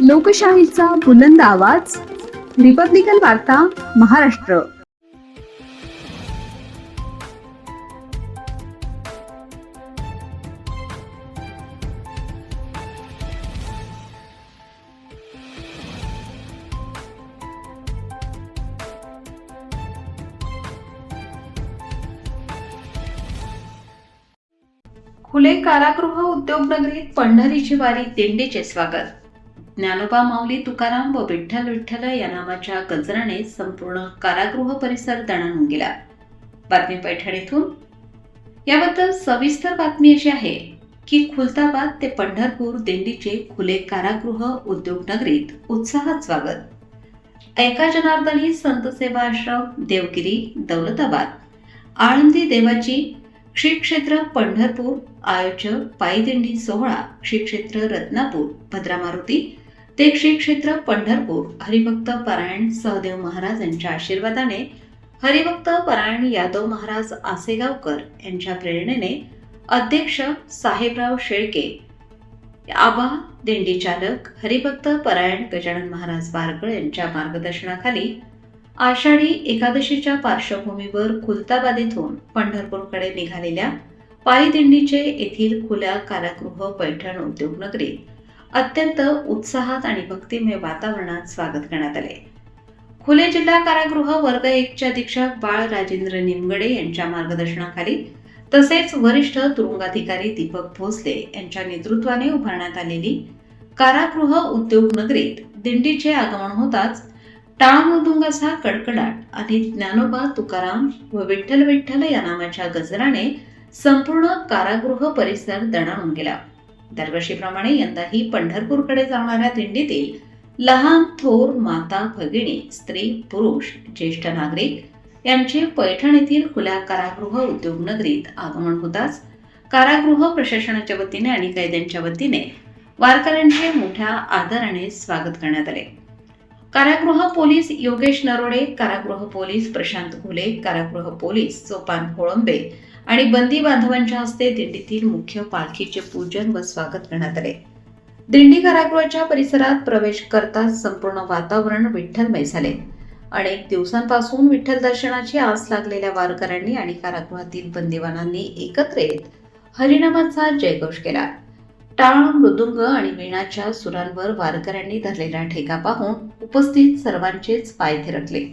लोकशाहीचा बुलंद आवाज, रिपब्लिकन वार्ता महाराष्ट्र. खुले कारागृह उद्योगनगरीत पंढरीची वारी दिंडीचे स्वागत. ज्ञानोबा माऊली तुकाराम व विठ्ठल विठ्ठल या नामाच्या गजराने संपूर्ण कारागृह परिसर दणाणून गेला. बातमी पैठणीतून. याबद्दल सविस्तर बातमी अशी आहे की खुलताबाद ते पंढरपूर दिंडीचे खुले कारागृह उद्योगनगरीत उत्साहात स्वागत. ऐका जनार्दनी संत सेवा आश्रम, देवगिरी, दौलताबाद, आळंदी देवाची, श्री क्षेत्र पंढरपूर आयोजक पायी दिंडी सोहळा, श्री क्षेत्र रत्नापूर भद्रा मारुती ते श्री क्षेत्र पंढरपूर हरिभक्त परायण सहदेव महाराज यांच्या आशीर्वादाने हरिभक्त परायण यादव महाराज आसेगावकर यांच्या प्रेरणेने अध्यक्ष साहेबराव शेळके, आबा दिंडी चालक हरिभक्त परायण गजानन महाराज बारकळ यांच्या मार्गदर्शनाखाली आषाढी एकादशीच्या पार्श्वभूमीवर खुलताबाद येथून पंढरपूरकडे निघालेल्या पायी दिंडीचे येथील खुल्या कारागृह पैठण उद्योगनगरीत अत्यंत उत्साहात आणि भक्तिमय वातावरणात स्वागत करण्यात आले. खुले जिल्हा कारागृह वर्ग 1 चे अधीक्षक बाळ राजेंद्र निमगडे यांच्या मार्गदर्शनाखाली तसेच वरिष्ठ तुरुंगाधिकारी दीपक भोसले यांच्या नेतृत्वाने उभारण्यात आलेली कारागृह उद्योगनगरीत दिंडीचे आगमन होताच टाळ मृदुंगाचा कडकडाट आणि ज्ञानोबा तुकाराम व विठ्ठल विठ्ठल या नामाच्या गजराने संपूर्ण कारागृह परिसर दणाणून गेला. दरवर्षीप्रमाणे यंदाही पंढरपूरकडे जाणाऱ्या दिंडीतील लहान थोर, माता भगिनी, स्त्री पुरुष, ज्येष्ठ नागरिक यांचे पैठण येथील खुल्या कारागृह उद्योगनगरीत आगमन होताच कारागृह प्रशासनाच्या वतीने आणि कैद्यांच्या वतीने वारकऱ्यांचे मोठ्या आदराने स्वागत करण्यात आले. कारागृह पोलीस योगेश नरोडे, कारागृह पोलीस प्रशांत घुले, कारागृह पोलीस सोपान होळंबे आणि बंदी बांधवांच्या हस्ते दिंडीतील मुख्य पालखीचे पूजन व स्वागत करण्यात आले. दिंडी कारागृहाच्या परिसरात प्रवेश करताच संपूर्ण वातावरण विठ्ठलमय झाले. अनेक दिवसांपासून विठ्ठल दर्शनाची आस लागलेल्या वारकऱ्यांनी आणि कारागृहातील बंदिवानांनी एकत्र येत हरिनामाचा जयघोष केला. टाळ, मृदुंग आणि वीणाच्या सुरांवर वारकऱ्यांनी धरलेला ठेका पाहून उपस्थित सर्वांचेच पाय थिरकले.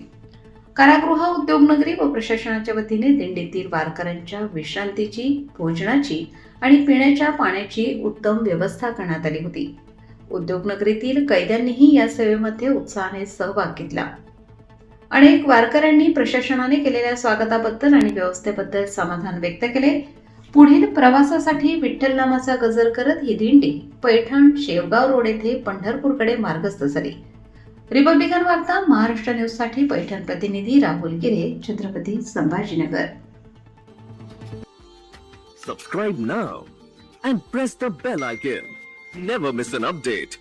कारागृह उद्योगनगरी व प्रशासनाच्या वतीने दिंडीतील वारकऱ्यांच्या विश्रांतीची, भोजनाची आणि पिण्याच्या पाण्याची उत्तम व्यवस्था करण्यात आली होती. उद्योगनगरीतील कैद्यांनीही या सेवेमध्ये उत्साहाने सहभाग घेतला. अनेक वारकऱ्यांनी प्रशासनाने केलेल्या स्वागताबद्दल आणि व्यवस्थेबद्दल समाधान व्यक्त केले. पुढील प्रवासासाठी विठ्ठल नामाचा गजर करत ही दिंडी पैठण शेवगाव रोड येथे पंढरपूरकडे मार्गस्थ झाली. रिपब्लिकन वार्ता महाराष्ट्र न्यूज साठी पैठण प्रतिनिधी राहुल गिरे, Chhatrapati Sambhajinagar. Subscribe now and press the bell icon. Never miss an update.